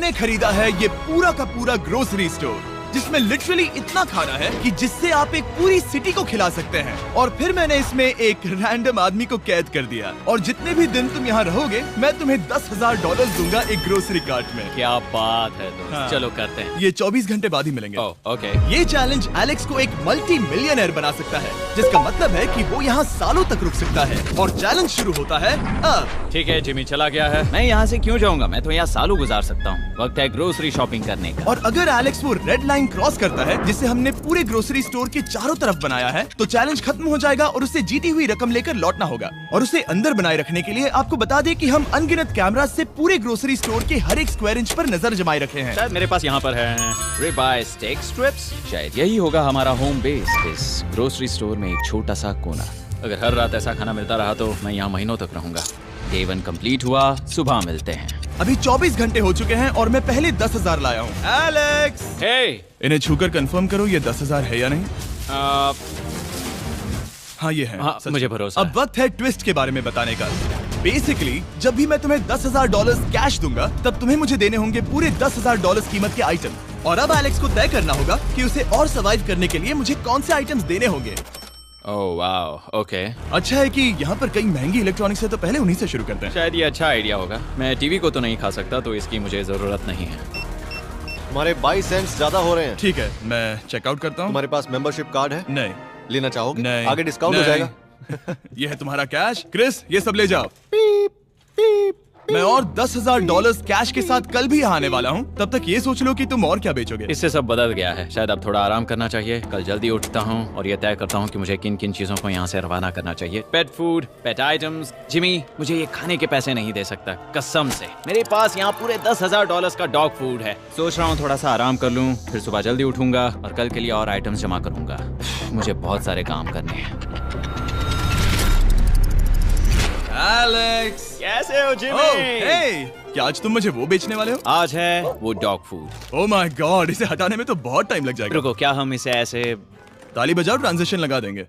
मैंने खरीदा है ये पूरा का पूरा ग्रोसरी स्टोर, जिसमें लिटरली इतना खाना है कि जिससे आप एक पूरी सिटी को खिला सकते हैं। और फिर मैंने इसमें एक रैंडम आदमी को कैद कर दिया, और जितने भी दिन तुम यहाँ रहोगे मैं तुम्हें $10,000 दूंगा एक ग्रोसरी कार्ट में। क्या बात है दोस्त। हाँ। चलो करते हैं। ये 24 घंटे बाद ही मिलेंगे। ओके। ये चैलेंज एलेक्स को एक मल्टी मिलियनर बना सकता है, जिसका मतलब है कि वो यहाँ सालों तक रुक सकता है। और चैलेंज शुरू होता है अब। ठीक है, जिमी चला गया है। मैं यहाँ से क्यों जाऊँगा, मैं तो यहाँ सालों गुजार सकता हूँ। वक्त है ग्रोसरी शॉपिंग करने का। और अगर एलेक्स वो रेड लाइन क्रॉस करता है जिसे हमने पूरे ग्रोसरी स्टोर के चारों तरफ बनाया है, तो चैलेंज खत्म हो जाएगा और उसे जीती हुई रकम लेकर लौटना होगा। और उसे अंदर बनाए रखने के लिए आपको बता दें कि हम अनगिनत कैमरा से पूरे ग्रोसरी स्टोर के हर एक स्क्वायर इंच पर नजर जमाए रखे हैं। शायद मेरे पास यहाँ पर है रिबाई स्टेक स्ट्रिप्स। शायद यही होगा हमारा होम बेस, इस ग्रोसरी स्टोर में एक छोटा सा कोना। अगर हर रात ऐसा खाना मिलता रहा तो मैं यहाँ महीनों तक रहूंगा। डे 1 कंप्लीट हुआ, सुबह मिलते हैं। अभी 24 घंटे हो चुके हैं और मैं पहले 10,000 लाया हूँ। एलेक्स, हे, इन्हें छूकर कंफर्म करो ये 10,000 है या नहीं। हाँ ये है। हाँ, मुझे भरोसा अब वक्त है ट्विस्ट के बारे में बताने का। बेसिकली जब भी मैं तुम्हें $10,000 कैश दूंगा, तब तुम्हें मुझे देने होंगे पूरे $10,000 कीमत के आइटम। और अब एलेक्स को तय करना होगा कि उसे और सर्वाइव करने के लिए मुझे कौन से आइटम्स देने होंगे। Oh wow, okay. अच्छा है कि यहाँ पर कई महंगी इलेक्ट्रॉनिक्स है, तो पहले उन्हीं से शुरू करते हैं। शायद ये अच्छा आइडिया होगा। मैं टीवी को तो नहीं खा सकता, तो इसकी मुझे जरूरत नहीं है। हमारे 22 सेंट्स ज्यादा हो रहे हैं। ठीक है, मैं चेकआउट करता हूँ। तुम्हारे पास मेंबरशिप कार्ड है? नहीं। लेना चाहोगे? नहीं। आगे डिस्काउंट हो नहीं। जाएगा। ये है तुम्हारा कैश। क्रिस, ये सब ले जाओ। पीप, पीप। मैं और $10,000 कैश के साथ कल भी यहाँ आने वाला हूँ। तब तक ये सोच लो कि तुम और क्या बेचोगे। इससे सब बदल गया है। शायद अब थोड़ा आराम करना चाहिए। कल जल्दी उठता हूँ और ये तय करता हूँ कि मुझे किन किन चीजों को यहाँ से रवाना करना चाहिए। पेट फूड, पेट आइटम्स। जिमी मुझे ये खाने के पैसे नहीं दे सकता, कसम से। मेरे पास यहाँ पूरे $10,000 का डॉग फूड है। सोच रहा हूँ थोड़ा सा आराम कर लूँ, फिर सुबह जल्दी उठूंगा और कल के लिए और आइटम्स जमा करूंगा। मुझे बहुत सारे काम करने हैं। एलेक्स, कैसे हो जिमी? हे, क्या आज तुम मुझे वो बेचने वाले हो? आज है वो dog food. Oh my God, इसे हटाने में तो बहुत टाइम लग जाएगा। रुको, क्या हम इसे ऐसे ताली बजाओ, ट्रांजिशन लगा देंगे।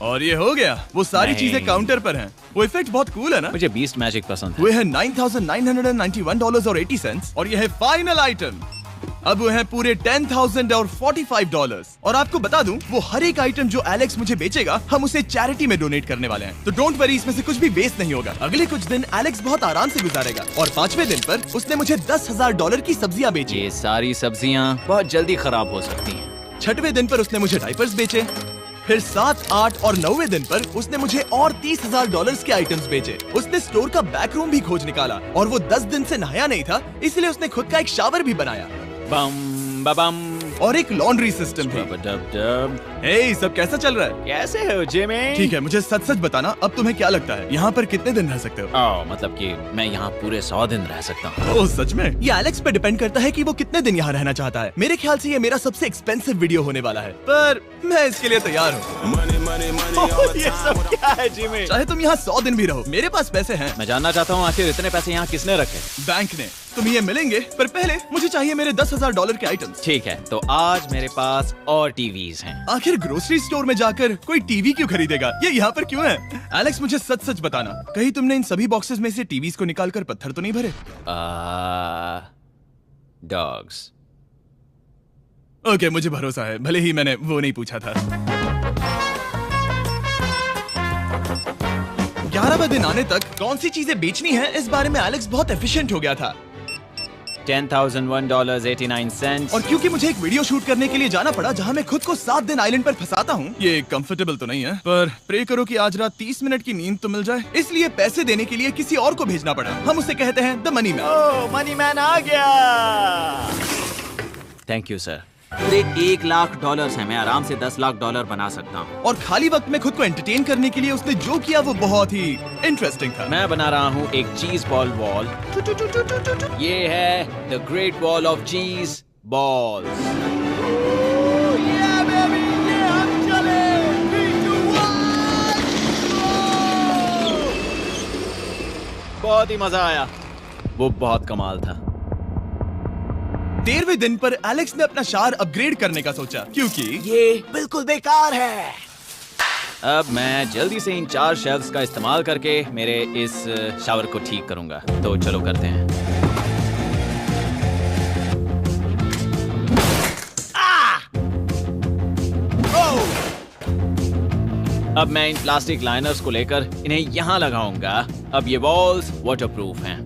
और ये हो गया। वो सारी नहीं। चीजें काउंटर पर हैं। वो इफेक्ट बहुत कूल है ना? मुझे बीस्ट मैजिक पसंद है। वो है $9,991.80 और ये है फाइनल आइटम। अब वो है पूरे $10,045 और आपको बता दूं, वो हर एक आइटम जो एलेक्स मुझे बेचेगा, हम उसे चैरिटी में डोनेट करने वाले हैं। तो डोंट वरी, इसमें से कुछ भी वेस्ट नहीं होगा। अगले कुछ दिन एलेक्स बहुत आराम से गुजारेगा और 5वें दिन पर उसने मुझे $10,000 की सब्जियां बेची। ये सारी सब्जियां बहुत जल्दी खराब हो सकती हैं। 6वें दिन पर उसने मुझे डाइपर्स बेचे। फिर 7, 8 और 9वें दिन पर उसने मुझे और $30,000 के आइटम्स बेचे। उसने स्टोर का बैक रूम भी खोज निकाला और वो 10 दिन से नहाया नहीं था, इसलिए उसने खुद का एक शावर भी बनाया। बम बम और एक लॉन्ड्री सिस्टम भी। हे, सब कैसा चल रहा है? कैसे हो जिमी? ठीक है, मुझे सच सच बताना, अब तुम्हें क्या लगता है यहाँ पर कितने दिन रह सकते हो? मतलब कि मैं यहाँ पूरे 100 दिन रह सकता हूँ। ओह सच में? ये एलेक्स पे डिपेंड करता है कि वो कितने दिन यहाँ रहना चाहता है। मेरे ख्याल से ये मेरा सबसे एक्सपेंसिव वीडियो होने वाला है, पर मैं इसके लिए तैयार हूँ। ये सब क्या है जिमी? चाहे तुम यहाँ 100 दिन भी रहो, मेरे पास पैसे हैं। मैं जानना चाहता हूँ आखिर इतने पैसे यहाँ किसने रखे? बैंक ने। तुम्हें ये मिलेंगे, पर पहले मुझे चाहिए मेरे $10,000 के आइटम्स। ठीक है, तो आज मेरे पास और टीवीज हैं। आखिर ग्रोसरी स्टोर में जाकर कोई टीवी क्यों खरीदेगा? ये यहाँ पर क्यों है? एलेक्स, मुझे सच सच बताना, कहीं तुमने इन सभी बॉक्सेस में से टीवीज को निकालकर पत्थर तो नहीं भरे? डॉग्स। ओके, मुझे भरोसा है, भले ही मैंने वो नहीं पूछा था। 11वें दिन आने तक कौन सी चीजें बेचनी है, इस बारे में एलेक्स बहुत एफिशिएंट हो गया था। $10,001.89। और क्योंकि मुझे एक वीडियो शूट करने के लिए जाना पड़ा जहां मैं खुद को 7 दिन आइलैंड पर फंसाता हूं, ये कंफर्टेबल तो नहीं है, पर प्रे करो कि आज रात 30 मिनट की नींद तो मिल जाए। इसलिए पैसे देने के लिए किसी और को भेजना पड़ा। हम उसे कहते हैं the money man. Oh, money man आ गया। Thank you sir. पूरे $1,00,000 है। मैं आराम से $10,00,000 बना सकता हूँ। और खाली वक्त में खुद को एंटरटेन करने के लिए उसने जो किया वो बहुत ही इंटरेस्टिंग था। मैं बना रहा हूँ एक चीज बॉल वॉल। ये है द ग्रेट वॉल ऑफ चीज बॉल्स। बहुत ही मजा आया, वो बहुत कमाल था। 13वें दिन पर एलेक्स ने अपना शार अपग्रेड करने का सोचा, क्योंकि ये बिल्कुल बेकार है। अब मैं जल्दी से इन 4 शेल्फ्स का इस्तेमाल करके मेरे इस शावर को ठीक करूंगा। तो चलो करते हैं। अब मैं इन प्लास्टिक लाइनर्स को लेकर इन्हें यहाँ लगाऊंगा। अब ये वॉल्स वाटरप्रूफ हैं।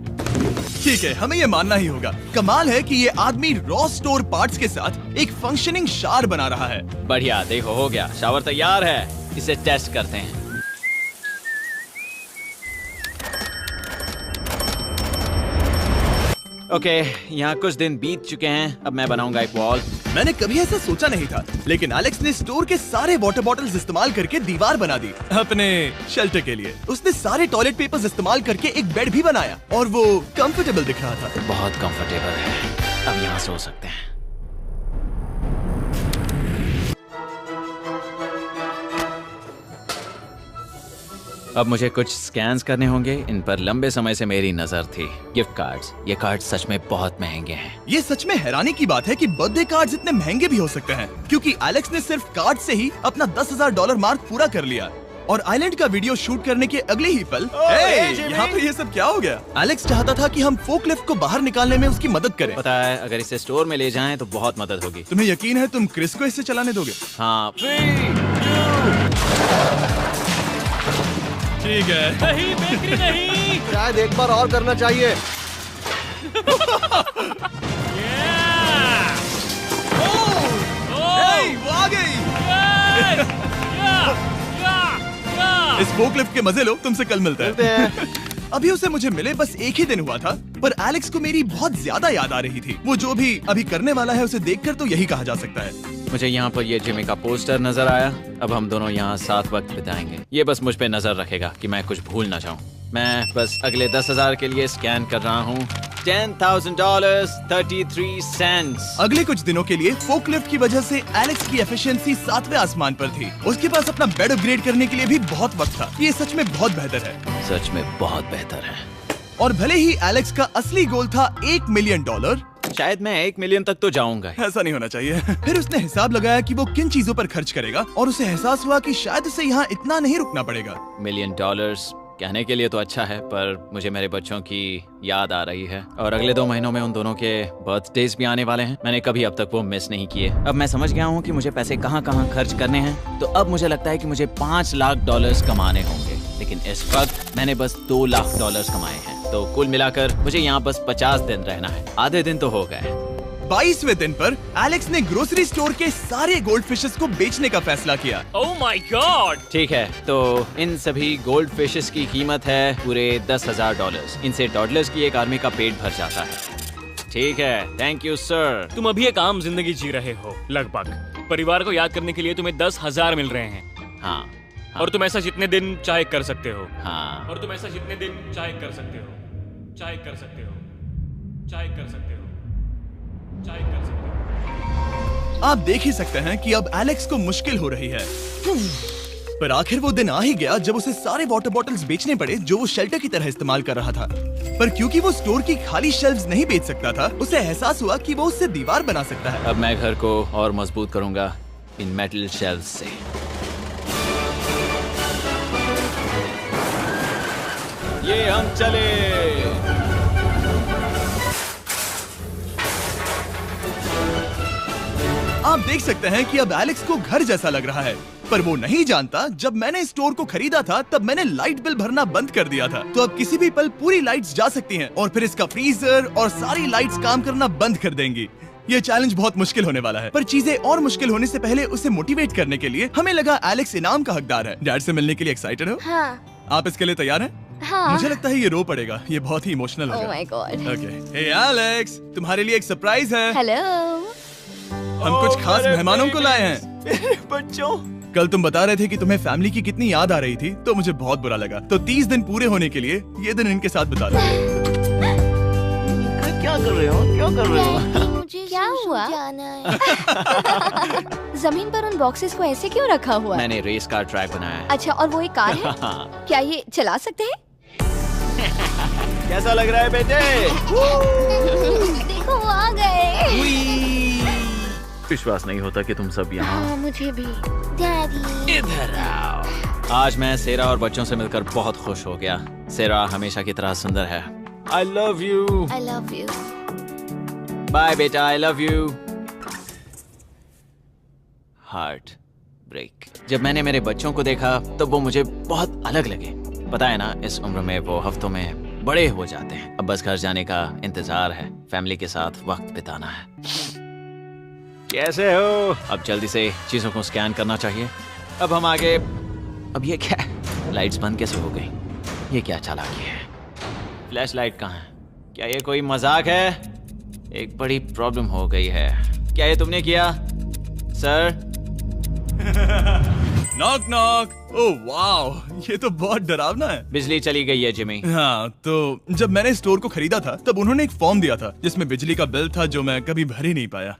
ठीक है, हमें ये मानना ही होगा। कमाल है कि ये आदमी रॉ स्टोर पार्ट्स के साथ एक फंक्शनिंग शावर बना रहा है। बढ़िया, देखो हो गया, शावर तैयार है। इसे टेस्ट करते हैं। ओके, यहाँ कुछ दिन बीत चुके हैं। अब मैं बनाऊंगा एक वॉल। मैंने कभी ऐसा सोचा नहीं था, लेकिन एलेक्स ने स्टोर के सारे वाटर बॉटल्स इस्तेमाल करके दीवार बना दी अपने शेल्टर के लिए। उसने सारे टॉयलेट पेपर्स इस्तेमाल करके एक बेड भी बनाया और वो कंफर्टेबल दिख रहा था। बहुत कंफर्टेबल है। अब यहाँ सो सकते हैं। अब मुझे कुछ स्कैन्स करने होंगे। इन पर लंबे समय से मेरी नजर थी। Gift cards. ये कार्ड सच में बहुत महंगे हैं। ये सच में हैरानी की बात है कि बर्थडे कार्ड्स इतने महंगे भी हो सकते हैं, क्योंकि एलेक्स ने सिर्फ कार्ड से ही अपना $10,000 मार्क पूरा कर लिया। और आइलैंड का वीडियो शूट करने के अगले ही पल यहाँ पर ये सब क्या हो गया? एलेक्स चाहता था कि हम फोकलिफ्ट को बाहर निकालने में उसकी मदद करें। पता है, अगर इसे स्टोर में ले जाएं तो बहुत मदद होगी। तुम्हें यकीन है तुम क्रिस को इसे चलाने दोगे? हाँ। 3, 2 ठीक है। नहीं, बेकरी नहीं। शायद एक बार और करना चाहिए। वो आ गई। इस फोकलिफ्ट के मजे लो, तुमसे कल मिलते हैं। अभी उसे मुझे मिले बस एक ही दिन हुआ था, पर एलेक्स को मेरी बहुत ज्यादा याद आ रही थी। वो जो भी अभी करने वाला है उसे देखकर तो यही कहा जा सकता है। मुझे यहाँ पर ये जिमी का पोस्टर नजर आया। अब हम दोनों यहाँ साथ वक्त बिताएंगे। ये बस मुझ पे नजर रखेगा कि मैं कुछ भूल ना जाऊँ। मैं बस अगले 10,000 के लिए स्कैन कर रहा हूँ। $10,000 33 सेंट्स। अगले कुछ दिनों के लिए फोकलिफ्ट की वजह से एलेक्स की एफिशिएंसी 7वें आसमान पर थी। उसके पास अपना बेड अपग्रेड करने के लिए भी बहुत वक्त था। ये सच में बहुत बेहतर है। सच में बहुत बेहतर है। और भले ही एलेक्स का असली गोल था $1 मिलियन, शायद मैं 1 मिलियन तक तो जाऊंगा। ऐसा नहीं होना चाहिए। फिर उसने हिसाब लगाया कि वो किन चीजों पर खर्च करेगा और उसे एहसास हुआ कि शायद उसे यहाँ इतना नहीं रुकना पड़ेगा। $1 मिलियन कहने के लिए तो अच्छा है, पर मुझे मेरे बच्चों की याद आ रही है। और अगले 2 महीनों में उन दोनों के बर्थडेज भी आने वाले हैं। मैंने कभी अब तक वो मिस नहीं किए। अब मैं समझ गया हूँ कि मुझे पैसे कहाँ कहाँ खर्च करने हैं। तो अब मुझे लगता है कि मुझे $5 लाख कमाने होंगे। लेकिन इस वक्त मैंने बस $2 लाख कमाए हैं। तो कुल मिलाकर मुझे यहाँ बस 50 दिन रहना है। आधे दिन तो हो गए। 22वें दिन पर एलेक्स ने ग्रोसरी स्टोर के सारे गोल्ड फिशेस को बेचने का फैसला किया। Oh my God. ठीक है, तो इन सभी गोल्ड फिशेस की कीमत है पूरे $10,000। इनसे टॉडलर्स की एक आर्मी का पेट भर जाता है। ठीक है, थैंक यू सर। तुम अभी एक आम जिंदगी जी रहे हो लगभग। परिवार को याद करने के लिए तुम्हें 10,000 मिल रहे हैं। हाँ। और तुम ऐसा जितने दिन चाहे कर सकते हो। हाँ। और तुम ऐसा जितने दिन चाहे कर सकते हो। चाहे कर सकते हो। चाहे कर सकते हो। चाहे कर सकते हो। आप देख ही सकते हैं कि अब एलेक्स को मुश्किल हो रही है। पर आखिर वो दिन आ ही गया जब उसे सारे वाटर बॉटल्स बेचने पड़े जो वो शेल्टर की तरह इस्तेमाल कर रहा था। पर क्योंकि वो स्टोर की खाली शेल्फ्स नहीं बेच सकता था, उसे एहसास हुआ कि वो उससे दीवार बना सकता है। अब मैं घर को और मजबूत करूंगा इन मेटल शेल्फ्स से। ये हम चले। आप देख सकते हैं कि अब एलेक्स को घर जैसा लग रहा है, पर वो नहीं जानता जब मैंने स्टोर को खरीदा था तब मैंने लाइट बिल भरना बंद कर दिया था। तो अब किसी भी पल पूरी लाइट्स जा सकती हैं और फिर इसका फ्रीजर और सारी लाइट्स काम करना बंद कर देंगी। ये चैलेंज बहुत मुश्किल होने वाला है, पर चीजें और मुश्किल होने से पहले उसे मोटिवेट करने के लिए हमें लगा एलेक्स इनाम का हकदार है। डैड से मिलने के लिए एक्साइटेड हो? हाँ। आप इसके लिए तैयार हैं? हाँ। मुझे लगता है ये रो पड़ेगा। ये बहुत ही इमोशनल Oh होगा। my God. Okay, hey Alex, तुम्हारे लिए एक सरप्राइज है। हेलो। हम कुछ खास मेहमानों को लाए हैं। बच्चों, कल तुम बता रहे थे कि तुम्हें फैमिली की कितनी याद आ रही थी, तो मुझे बहुत बुरा लगा। तो 30 दिन पूरे होने के लिए ये दिन इनके साथ बिता दो। क्या कर रहे हो? क्या कर रहे हो? मुझे क्या हुआ? जमीन पर उन बॉक्सेस को ऐसे क्यों रखा हुआ है? मैंने रेस कार ट्रैक बनाया है। अच्छा, और वो एक कार है? क्या ये चला सकते हैं? कैसा लग रहा है बेटे? देखो वो आ गए। विश्वास नहीं होता कि तुम सब यहाँ। हाँ, मुझे भी। डैडी। इधर आओ। आज मैं सेरा और बच्चों से मिलकर बहुत खुश हो गया। सेरा हमेशा की तरह सुंदर है। I love you। I love you। Bye बेटा, I love you। Heartbreak. जब मैंने मेरे बच्चों को देखा तो वो मुझे बहुत अलग लगे। पता है ना, इस उम्र में वो हफ्तों में बड़े हो जाते हैं। अब बस घर जाने का इंतजार है, फैमिली के साथ वक्त बिताना है। कैसे हो? अब जल्दी से चीजों को स्कैन करना चाहिए। अब हम आगे। अब ये क्या है? लाइट्स बंद कैसे हो गई? ये क्या चालाकी है? फ्लैश लाइट कहाँ है? क्या ये कोई मजाक है? एक बड़ी प्रॉब्लम हो गई है। क्या ये तुमने किया, सर? Knock knock. ओह वाह, ये तो बहुत डरावना है। बिजली चली गई है जिमी। हाँ, तो जब मैंने स्टोर को खरीदा था तब उन्होंने एक फॉर्म दिया था जिसमें बिजली का बिल था जो मैं कभी भर ही नहीं पाया।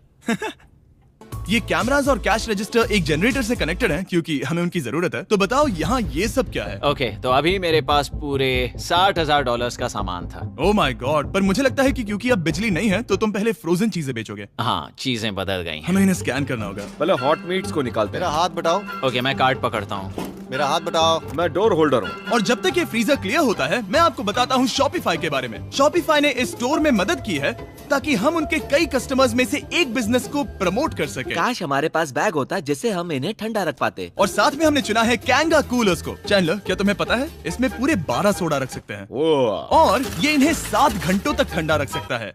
ये कैमरास और कैश रजिस्टर एक जनरेटर से कनेक्टेड हैं क्योंकि हमें उनकी जरूरत है। तो बताओ यहाँ ये सब क्या है? ओके, तो अभी मेरे पास पूरे $60,000 का सामान था। ओह माय गॉड, पर मुझे लगता है कि क्योंकि अब बिजली नहीं है तो तुम पहले फ्रोजन चीजें बेचोगे। हाँ, चीजें बदल गई हैं। हमें इन्हें स्कैन करना होगा। पहले हॉट मीट्स को निकालते मेरा हैं। हाथ बटाओ। ओके, मैं कार्ड पकड़ता हूँ। मेरा हाथ बटाओ। मैं डोर होल्डर हूँ। और जब तक ये फ्रीजर क्लियर होता है मैं आपको बताता हूँ शॉपिफाई के बारे में। शॉपिफाई ने इस स्टोर में मदद की है ताकि हम उनके कई कस्टमर्स में से एक बिजनेस को प्रमोट कर सके। काश हमारे पास बैग होता जिससे हम इन्हें ठंडा रख पाते। और साथ में हमने चुना है कैंगा कूलर्स को। चैनलर, क्या तुम्हें पता है इसमें पूरे 12 सोडा रख सकते हैं और ये इन्हें 7 घंटों तक ठंडा रख सकता है।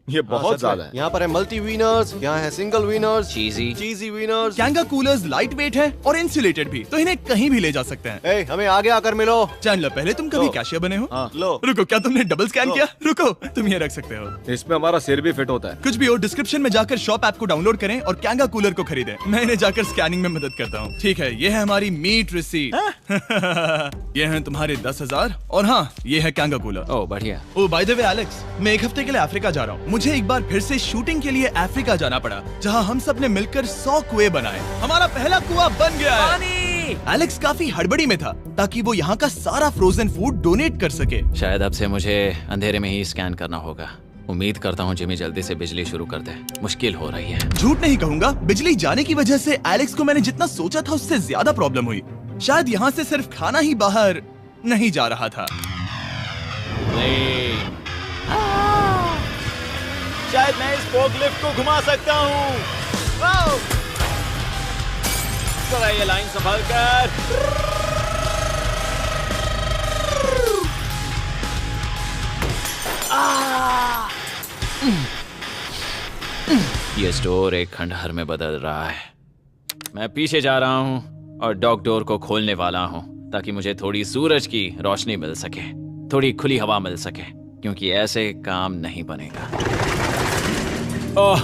ये बहुत ज्यादा है। यहाँ पर है मल्टी वीनर्स, यहाँ है सिंगल वीनर्स, चीजी। चीजी वीनर्स। कैंगा कूलर्स लाइट वेट है और इंसुलेटेड भी, तो इन्हें कहीं भी ले जा सकते हैं। ए, हमें आगे आकर मिलो। चैनलर, पहले तुम कभी लो। कैशियर बने हो? लो। रुको, क्या तुमने डबल स्कैन लो। किया? रुको, तुम ये रख सकते हो। इसमें हमारा सिर भी फिट होता है। कुछ भी हो, डिस्क्रिप्शन में जाकर शॉप ऐप को डाउनलोड करें और कैंगा कूलर को खरीदें। मैं इन्हें जाकर स्कैनिंग में मदद करता हूँ। ठीक है, ये है हमारी मीट रिसीट। ये है तुम्हारे 10,000 और हाँ, ये है कैंगा कूलर। ओह बढ़िया। ओ बाय द वे एलेक्स, मैं एक हफ्ते के लिए अफ्रीका जा रहा हूँ। मुझे एक बार फिर से शूटिंग के लिए अफ्रीका जाना पड़ा जहाँ हम सब ने मिलकर 100 कुएं बनाए। हमारा पहला कुआं बन गया है। एलेक्स काफी हड़बड़ी में था ताकि वो यहाँ का सारा फ्रोजन फूड डोनेट कर सके। शायद अब से मुझे अंधेरे में ही स्कैन करना होगा। उम्मीद करता हूँ जिमी जल्दी से बिजली शुरू कर दे। मुश्किल हो रही है। झूठ नहीं कहूंगा, बिजली जाने की वजह से एलेक्स को मैंने जितना सोचा था उससे ज्यादा प्रॉब्लम हुई। शायद यहाँ से सिर्फ खाना ही बाहर नहीं जा रहा था। शायद मैं इस फोर्कलिफ्ट को घुमा सकता हूँ। जरा ये लाइन संभाल कर। ये स्टोर एक खंडहर में बदल रहा है। मैं पीछे जा रहा हूँ और डॉग डोर को खोलने वाला हूँ ताकि मुझे थोड़ी सूरज की रोशनी मिल सके, थोड़ी खुली हवा मिल सके, क्योंकि ऐसे काम नहीं बनेगा। ओह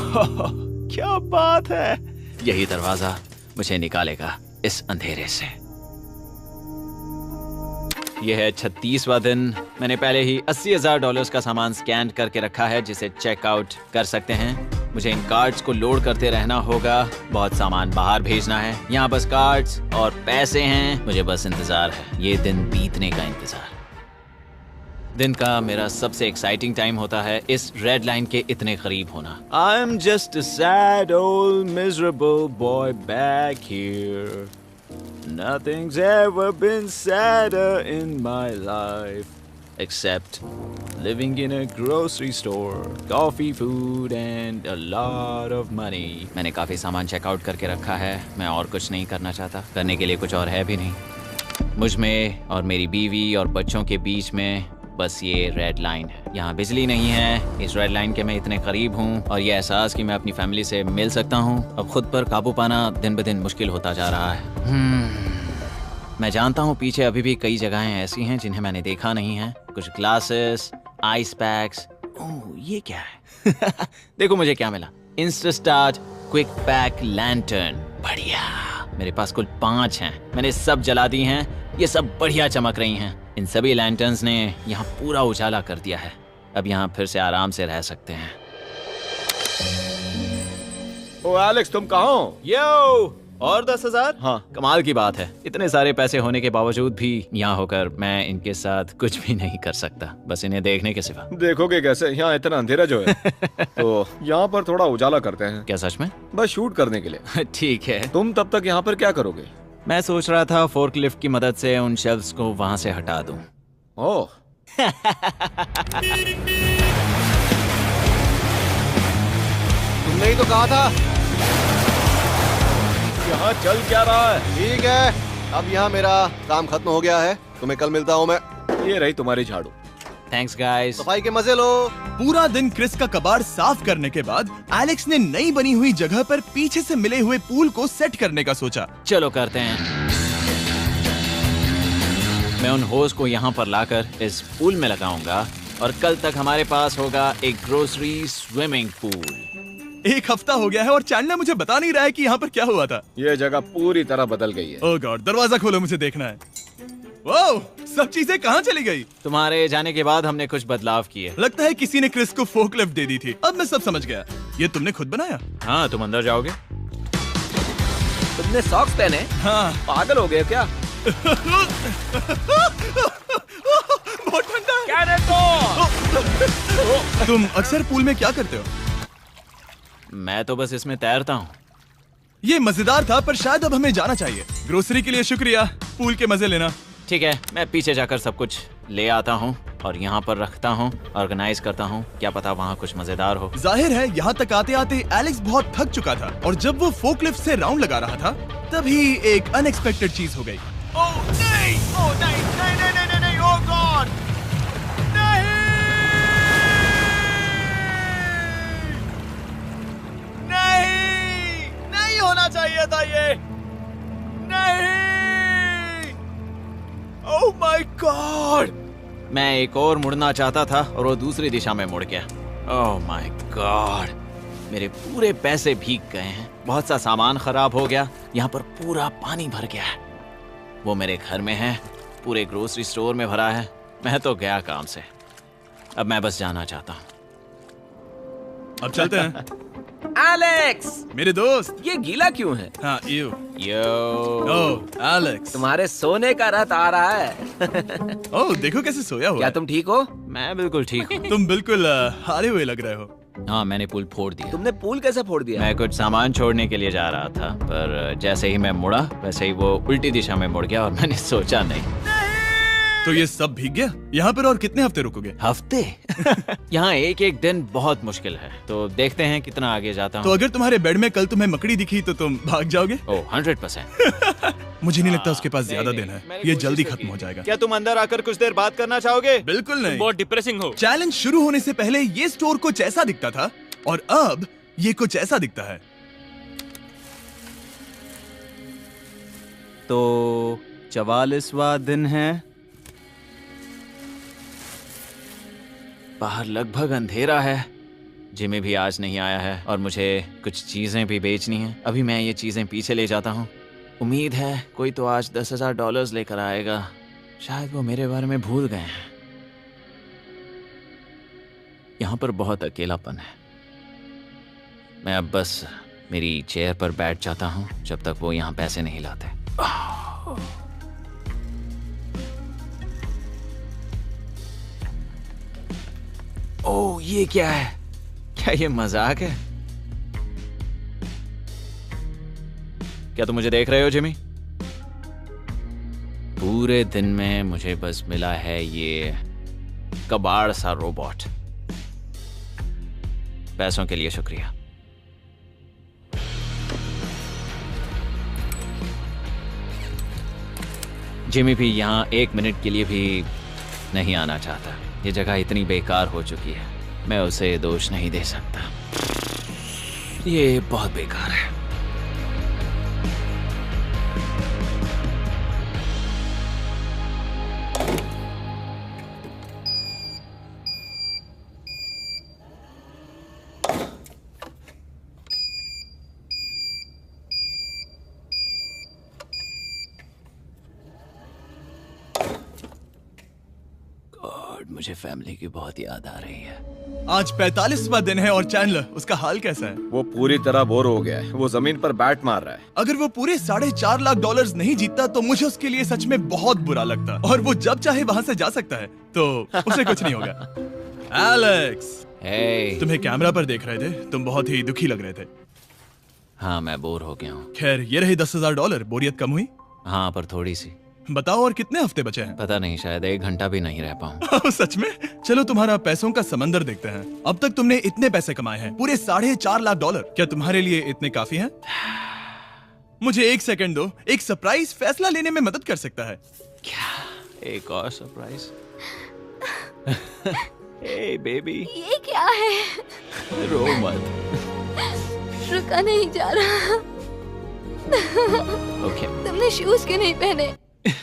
क्या बात है! यही दरवाजा मुझे निकालेगा इस अंधेरे से। यह है 36वां दिन। मैंने पहले ही $80,000 का सामान स्कैन करके रखा है जिसे चेकआउट कर सकते हैं। मुझे इन कार्ड्स को लोड करते रहना होगा। बहुत सामान बाहर भेजना है। यहाँ बस कार्ड्स और पैसे हैं। मुझे बस इंतजार है, ये दिन बीतने का इंतजार। दिन का मेरा सबसे एक्साइटिंग टाइम होता है इस रेड लाइन के इतने करीब होना। I am just a sad old miserable boy back here. Nothing's ever been sadder in my life except living in a grocery store, coffee, food and a lot of money. मैंने काफी सामान checkout करके रखा है। मैं और कुछ नहीं करना चाहता। करने के लिए कुछ और है भी नहीं। मुझ में और मेरी बीवी और बच्चों के बीच में बस ये रेड लाइन है। यहाँ बिजली नहीं है। इस रेड लाइन के मैं इतने करीब हूँ और ये एहसास कि मैं अपनी फैमिली से मिल सकता हूँ अब खुद पर काबू पाना दिन ब दिन मुश्किल होता जा रहा है। मैं जानता हूँ पीछे अभी भी कई जगहें ऐसी हैं जिन्हें मैंने देखा नहीं है। कुछ ग्लासेस, आइस पैक्स। ओह ये क्या है? देखो मुझे क्या मिला। इंस्टास्टार्ट क्विक पैक लैंटर्न। बढ़िया। मेरे पास कुल 5 हैं। मैंने सब जला दी हैं। ये सब बढ़िया चमक रही हैं। इन सभी लैंटर्न्स ने यहाँ पूरा उजाला कर दिया है। अब यहाँ फिर से आराम से रह सकते हैं। ओ एलेक्स, तुम कहाँ हो? यो, और 10,000? हाँ। कमाल की बात है, इतने सारे पैसे होने के बावजूद भी यहाँ होकर मैं इनके साथ कुछ भी नहीं कर सकता, बस इन्हें देखने के सिवा। देखोगे कैसे, यहाँ इतना अंधेरा जो है। तो यहाँ पर थोड़ा उजाला करते हैं, क्या सच में? बस शूट करने के लिए। ठीक है। तुम तब तक यहाँ पर क्या करोगे? मैं सोच रहा था फोर्कलिफ्ट की मदद से उन शेल्फ्स को वहां से हटा दूं। ओह, तुमने ही तो कहा था। यहाँ चल क्या रहा है? ठीक है, अब यहाँ मेरा काम खत्म हो गया है। तुम्हें कल मिलता हूँ मैं। ये रही तुम्हारी झाड़ू। Thanks guys. सफाई के मजे लो। पूरा दिन क्रिस का कबाड़ साफ करने के बाद एलेक्स ने नई बनी हुई जगह पर पीछे से मिले हुए पूल को सेट करने का सोचा। चलो करते हैं। मैं उन होज को यहाँ पर लाकर इस पूल में लगाऊंगा और कल तक हमारे पास होगा एक ग्रोसरी स्विमिंग पूल। एक हफ्ता हो गया है और चैंडलर मुझे बता नहीं रहा है कि यहाँ पर क्या हुआ था। ये जगह पूरी तरह बदल गई है। ओह गॉड, दरवाजा खोलो, मुझे देखना है। वाह, सब चीजें कहाँ चली गई? तुम्हारे जाने के बाद हमने कुछ बदलाव किए। लगता है किसी ने क्रिस को फोर्कलिफ्ट दे दी थी। अब मैं सब समझ गया। ये तुमने खुद बनाया? हाँ, तुम अंदर जाओगे? तुमने सॉक्स पहने? हाँ। पागल हो गए क्या? बहुत ठंडा है। तुम अक्सर पूल में क्या करते हो? मैं तो बस इसमें तैरता हूँ। ये मजेदार था, पर शायद अब हमें जाना चाहिए। ग्रोसरी के लिए शुक्रिया, पूल के मजे लेना। ठीक है, मैं पीछे जाकर सब कुछ ले आता हूँ और यहाँ पर रखता हूँ, ऑर्गेनाइज करता हूँ। क्या पता वहाँ कुछ मजेदार हो। जाहिर है यहाँ तक आते आते एलेक्स बहुत थक चुका था और जब वो फोर्कलिफ्ट से राउंड लगा रहा था तभी एक अनएक्सपेक्टेड चीज हो गई। ओह नहीं, ओह नहीं, नहीं, नहीं, नहीं, नहीं, ओह गॉड, नहीं, नहीं होना चाहिए था ये, नहीं, ओह माय गॉड। मैं एक और मुड़ना चाहता था और वो दूसरी दिशा में मुड़ गया। ओह माय गॉड, मेरे पूरे पैसे भीग गए हैं, बहुत सा सामान खराब हो गया, यहाँ पर पूरा पानी भर गया है। वो मेरे घर में है, पूरे ग्रोसरी स्टोर में भरा है। मैं तो गया काम से, अब मैं बस जाना चाहता हूँ। अब चलते हैं। एलेक्स, मेरे दोस्त। ये गीला क्यों है? हाँ, यू। Yo, oh Alex. तुम्हारे सोने का रथ आ रहा है। ओह देखो कैसे सोया हुआ क्या है। तुम ठीक हो? मैं बिल्कुल ठीक हूँ। तुम बिल्कुल हारे हुए लग रहे हो। हाँ, मैंने पुल फोड़ दिया। तुमने पूल कैसे फोड़ दिया? मैं कुछ सामान छोड़ने के लिए जा रहा था, पर जैसे ही मैं मुड़ा वैसे ही वो उल्टी दिशा में मुड़ गया और मैंने सोचा नहीं। तो ये सब भीग गया। यहाँ पर और कितने हफ्ते रुकोगे? हफ्ते? यहाँ एक एक दिन बहुत मुश्किल है, तो देखते हैं कितना आगे जाता तो हूँ। अगर तुम्हारे बेड में कल तुम्हें मकड़ी दिखी तो तुम भाग जाओगे? ओह 100%। मुझे नहीं लगता उसके पास नहीं, ज्यादा नहीं, दिन है। मैंने ये कोशिश जल्दी तो खत्म की। हो जाएगा। क्या तुम अंदर आकर कुछ देर बात करना चाहोगे? बिल्कुल नहीं। बहुत डिप्रेसिंग हो। चैलेंज शुरू होने से पहले ये स्टोर कुछ ऐसा दिखता था और अब ये कुछ ऐसा दिखता है। तो 44वां दिन है। बाहर लगभग अंधेरा है। जिमी भी आज नहीं आया है और मुझे कुछ चीजें भी बेचनी हैं। अभी मैं ये चीजें पीछे ले जाता हूँ। उम्मीद है कोई तो आज $10,000 लेकर आएगा। शायद वो मेरे बारे में भूल गए हैं। यहाँ पर बहुत अकेलापन है। मैं अब बस मेरी चेयर पर बैठ जाता हूँ जब तक वो यहाँ पैसे नहीं लाते। ओह, ये क्या है? क्या ये मजाक है? क्या तुम मुझे देख रहे हो जिमी? पूरे दिन में मुझे बस मिला है ये कबाड़ सा रोबोट। पैसों के लिए शुक्रिया। जिमी भी यहाँ 1 मिनट के लिए भी नहीं आना चाहता। ये जगह इतनी बेकार हो चुकी है, मैं उसे दोष नहीं दे सकता। ये बहुत बेकार है। मुझे फैमिली की बहुत याद आ रही है। आज 45वां दिन है और चैंडलर, उसका हाल कैसा है? वो पूरी तरह बोर हो गया है। वो जमीन पर बैट मार रहा है। अगर वो पूरे $4.5 लाख नहीं जीतता तो मुझे उसके लिए सच में बहुत बुरा लगता। और वो जब चाहे वहाँ से जा सकता है, तो उसे कुछ नहीं होगा। एलेक्स, हे, तुम्हें कैमरा पर देख रहे थे, तुम बहुत ही दुखी लग रहे थे। हाँ, मैं बोर हो गया हूँ। खैर, ये रहे $10,000। बोरियत कम हुई? हाँ, पर थोड़ी सी। बताओ, और कितने हफ्ते बचे हैं? पता नहीं, शायद 1 घंटा भी नहीं रह पाऊँ। सच में? चलो तुम्हारा पैसों का समंदर देखते हैं। अब तक तुमने इतने पैसे कमाए हैं, पूरे $4.5 लाख। क्या तुम्हारे लिए इतने काफी हैं? मुझे 1 सेकंड दो। एक सरप्राइज फैसला लेने में मदद कर सकता है। क्या? एक और सरप्राइज? हे बेबी, ये क्या है? रो मत। रुका नहीं जा रहा। ओके। तुमने शूज क्यों नहीं पहने?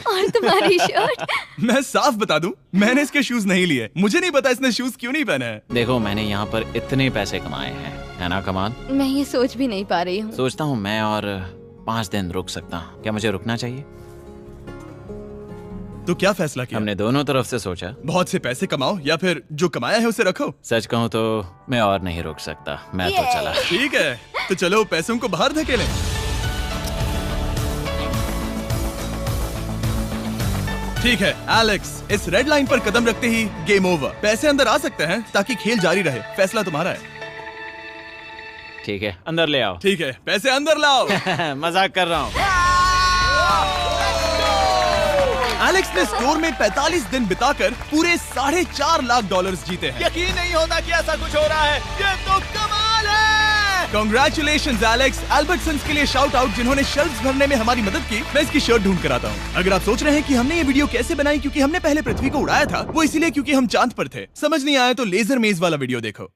और तुम्हारी शर्ट? मैं साफ बता दूं, मैंने इसके शूज नहीं लिए। मुझे नहीं पता इसने शूज क्यों नहीं पहने हैं। देखो, मैंने यहाँ पर इतने पैसे कमाए हैं, है ना कमाल? मैं ये सोच भी नहीं पा रही हूँ। सोचता हूँ मैं और 5 दिन रुक सकता हूँ। क्या मुझे रुकना चाहिए? तो क्या फैसला किया? हमने दोनों तरफ से सोचा। बहुत से पैसे कमाओ या फिर जो कमाया है उसे रखो। सच कहूँ तो मैं और नहीं रुक सकता। मैं तो चला। ठीक है, तो चलो पैसों को बाहर धकेलें। ठीक है एलेक्स, इस रेड लाइन पर कदम रखते ही गेम ओवर। पैसे अंदर आ सकते हैं ताकि खेल जारी रहे। फैसला तुम्हारा है। ठीक है, अंदर ले आओ। ठीक है, पैसे अंदर लाओ। मजाक कर रहा हूँ। एलेक्स ने स्टोर में 45 दिन बिताकर पूरे $4.5 लाख जीते हैं। यकीन नहीं होता कि ऐसा कुछ हो रहा है। ये तो कमाल है। Congratulations Alex. एल्बर्टसन्स के लिए शाउट आउट, जिन्होंने शेल्फ्स भरने में हमारी मदद की। मैं इसकी शर्ट ढूंढ कर आता हूँ। अगर आप सोच रहे हैं कि हमने ये वीडियो कैसे बनाई क्योंकि हमने पहले पृथ्वी को उड़ाया था, वो इसीलिए क्योंकि हम चांद पर थे। समझ नहीं आया तो लेजर मेज वाला वीडियो देखो।